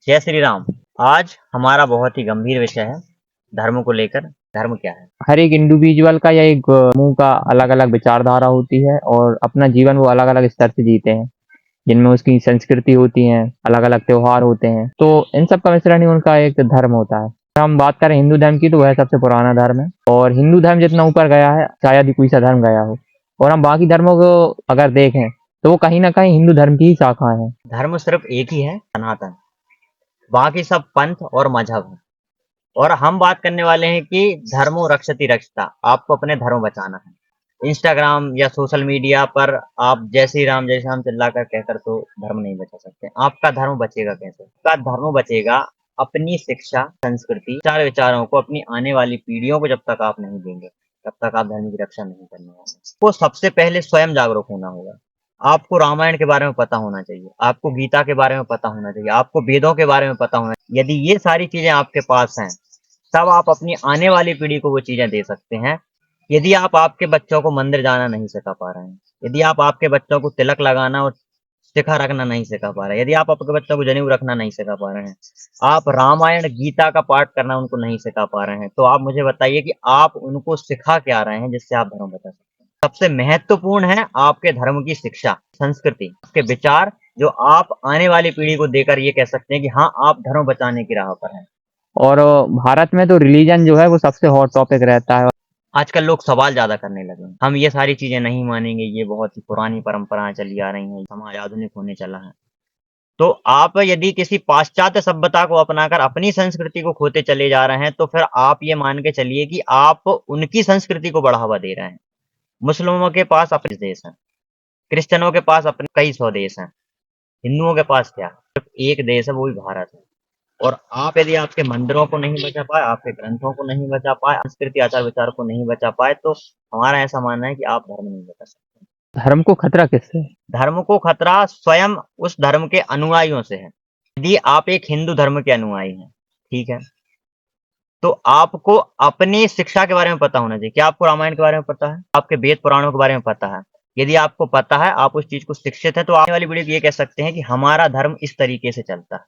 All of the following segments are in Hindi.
जय श्री राम। आज हमारा बहुत ही गंभीर विषय है धर्म को लेकर। धर्म क्या है? हर एक इंडिविजुअल का या एक समूह का अलग-अलग विचारधारा होती है और अपना जीवन वो अलग-अलग स्तर से जीते हैं, जिनमें उसकी संस्कृति होती है, अलग-अलग त्योहार होते हैं, तो इन सब का मिश्रण ही उनका एक धर्म होता है। अगर हम बात करें हिंदू धर्म की तो वह सबसे पुराना धर्म है और हिंदू धर्म जितना ऊपर गया है, शायद ही कोई सा धर्म गया हो। और हम बाकी धर्मों को अगर देखें, तो वो कहीं न कहीं हिंदू धर्म की ही शाखा हैं। धर्म सिर्फ एक ही है, सनातन। बाकी सब पंथ और मजहब है। और हम बात करने वाले हैं कि धर्मो रक्षति रक्षता। आपको अपने धर्म बचाना है। इंस्टाग्राम या सोशल मीडिया पर आप जय श्री राम चिल्लाकर कहकर तो धर्म नहीं बचा सकते। आपका धर्म बचेगा कैसे? आपका धर्म बचेगा अपनी शिक्षा, संस्कृति, विचार विचारों को अपनी आने वाली पीढ़ियों को जब तक आप नहीं देंगे, तब तक आप धर्म की रक्षा नहीं करने वाले। तो सबसे पहले स्वयं जागरूक होना होगा। आपको रामायण के बारे में पता होना चाहिए, आपको गीता के बारे में पता होना चाहिए, आपको वेदों के बारे में पता होना चाहिए। यदि ये सारी चीजें आपके पास हैं, तब आप अपनी आने वाली पीढ़ी को वो चीजें दे सकते हैं। यदि आप आपके बच्चों को मंदिर जाना नहीं सिखा पा रहे हैं, यदि आप आपके बच्चों को तिलक लगाना और शिखा रखना नहीं सिखा पा रहे हैं, यदि आप आपके बच्चों को जनेऊ रखना नहीं सिखा पा रहे हैं, आप रामायण गीता का पाठ करना उनको नहीं सिखा पा रहे हैं, तो आप मुझे बताइए कि आप उनको सिखा क्या रहे हैं जिससे आप धर्म बचा सकते हैं। सबसे महत्वपूर्ण है आपके धर्म की शिक्षा, संस्कृति, आपके विचार, जो आप आने वाली पीढ़ी को देकर ये कह सकते हैं कि हाँ, आप धर्म बचाने की राह पर हैं। और भारत में तो रिलीजन जो है वो सबसे हॉट टॉपिक रहता है। आजकल लोग सवाल ज्यादा करने लगे हैं। हम ये सारी चीजें नहीं मानेंगे, ये बहुत ही पुरानी परंपराएं चली आ रही हैं, समाज आधुनिक होने चला है। तो आप यदि किसी पाश्चात्य सभ्यता को अपनाकर अपनी संस्कृति को खोते चले जा रहे हैं, तो फिर आप ये मान के चलिए कि आप उनकी संस्कृति को बढ़ावा दे रहे हैं। मुस्लिमों के पास अपने देश हैं, क्रिश्चियनों के पास अपने कई सौ देश हैं, हिंदुओं के पास क्या? सिर्फ एक देश है, वो भी भारत है। और आप यदि आपके मंदिरों को नहीं बचा पाए, आपके ग्रंथों को नहीं बचा पाए, संस्कृति आचार विचार को नहीं बचा पाए, तो हमारा ऐसा मानना है कि आप धर्म नहीं बचा सकते। धर्म को खतरा किससे है? धर्म को खतरा स्वयं उस धर्म के अनुयायियों से है। यदि आप एक हिंदू धर्म के अनुयायी हैं, ठीक है, तो आपको अपनी शिक्षा के बारे में पता होना चाहिए। क्या आपको रामायण के बारे में पता है? आपके वेद पुराणों के बारे में पता है? यदि आपको पता है, आप उस चीज को शिक्षित है, तो आने वाली पीढ़ी को ये कह सकते हैं कि हमारा धर्म इस तरीके से चलता है,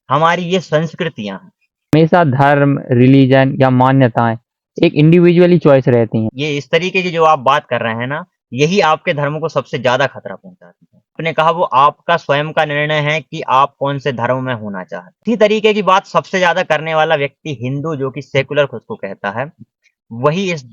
हमारी ये संस्कृतियां हैं। हमेशा धर्म, रिलीजन या मान्यताएं एक इंडिविजुअली चॉइस रहती हैं। ये इस तरीके की जो आप बात कर रहे हैं ना, यही आपके धर्म को सबसे ज्यादा खतरा पहुंचाती है। आपने कहा वो आपका स्वयं का निर्णय है कि आप कौन से धर्म में होना चाहते हैं। इसी तरीके की बात सबसे ज्यादा करने वाला व्यक्ति हिंदू, जो कि सेकुलर खुद को कहता है, वही इस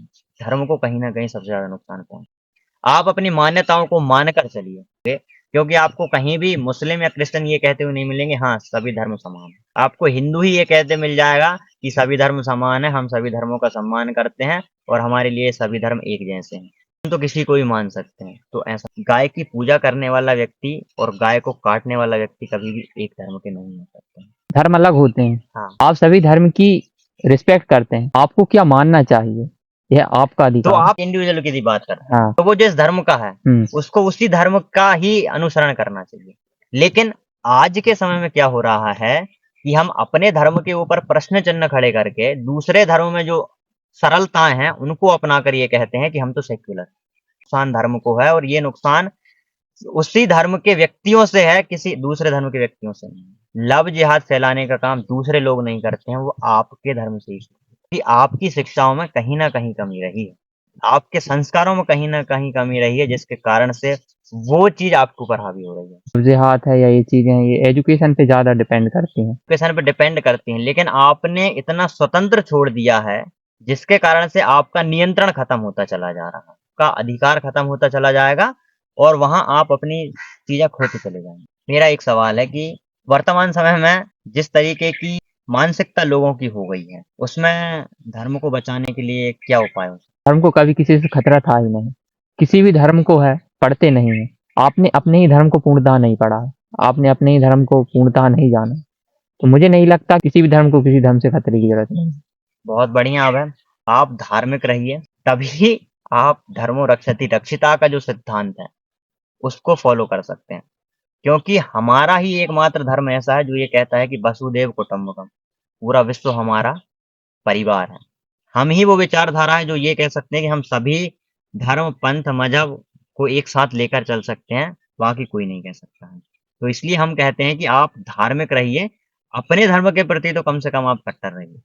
धर्म को कहीं ना कहीं सबसे ज्यादा नुकसान पहुंचा। आप अपनी मान्यताओं को मानकर चलिए, क्योंकि आपको कहीं भी मुस्लिम या क्रिश्चियन ये कहते हुए नहीं मिलेंगे हाँ सभी धर्म समान है। आपको हिंदू ही ये कहते मिल जाएगा कि सभी धर्म समान है, हम सभी धर्मों का सम्मान करते हैं और हमारे लिए सभी धर्म एक जैसे हैं। हम तो किसी को भी मान सकते हैं। तो ऐसा गाय की पूजा करने वाला व्यक्ति और गाय को काटने वाला व्यक्ति कभी भी एक धर्म के नहीं हो सकते हैं। धर्म अलग होते हैं। हाँ, आप सभी धर्म की रिस्पेक्ट करते हैं। आपको क्या मानना चाहिए, यह आपका तो अधिकार है। आप इंडिविजुअल की बात कर रहे हैं, हाँ। तो वो जिस धर्म का है उसको उसी धर्म का ही अनुसरण करना चाहिए। लेकिन आज के समय में क्या हो रहा है कि हम अपने धर्म के ऊपर प्रश्न चिन्ह खड़े करके दूसरे धर्म में जो सरलताएं हैं उनको अपनाकर ये कहते हैं कि हम तो सेक्युलर। नुकसान धर्म को है और ये नुकसान उसी धर्म के व्यक्तियों से है, किसी दूसरे धर्म के व्यक्तियों से नहीं। लव जिहाद फैलाने का काम दूसरे लोग नहीं करते हैं, वो आपके धर्म से ही कि आपकी शिक्षाओं में कहीं ना कहीं कमी रही है, आपके संस्कारों में कहीं ना कहीं कमी रही है, जिसके कारण से वो चीज आपके ऊपर हावी हो रही है। कब्जे हाथ है या ये चीजें हैं, ये एजुकेशन पे ज्यादा डिपेंड करती हैं। एजुकेशन पे डिपेंड करती हैं, लेकिन आपने इतना स्वतंत्र छोड़ दिया है जिसके कारण से आपका नियंत्रण खत्म होता चला जा रहा है, आपका अधिकार खत्म होता चला जाएगा और वहां आप अपनी चीजें खोते चले जाएंगे। मेरा एक सवाल है कि वर्तमान समय में जिस तरीके की मानसिकता लोगों की हो गई है, उसमें धर्म को बचाने के लिए क्या उपाय हो सकते धर्म को कभी किसी से खतरा था ही नहीं। किसी भी धर्म को है पढ़ते नहीं है। आपने अपने ही धर्म को पूर्णतः नहीं पढ़ा है। आपने अपने ही धर्म को पूर्णतः नहीं जाना। तो मुझे नहीं लगता किसी भी धर्म को किसी धर्म से खतरे की जरूरत नहीं है। बहुत बढ़िया। अब है आप धार्मिक रहिए, तभी आप धर्मो रक्षति रक्षिता का जो सिद्धांत है उसको फॉलो कर सकते हैं। क्योंकि हमारा ही एकमात्र धर्म ऐसा है जो ये कहता है कि वसुदेव कुटुंबकम, पूरा विश्व हमारा परिवार है। हम ही वो विचारधारा है जो ये कह सकते हैं कि हम सभी धर्म, पंथ, मजहब को एक साथ लेकर चल सकते हैं, बाकी कोई नहीं कह सकता है। तो इसलिए हम कहते हैं कि आप धार्मिक रहिए, अपने धर्म के प्रति तो कम से कम आप कट्टर रहिए।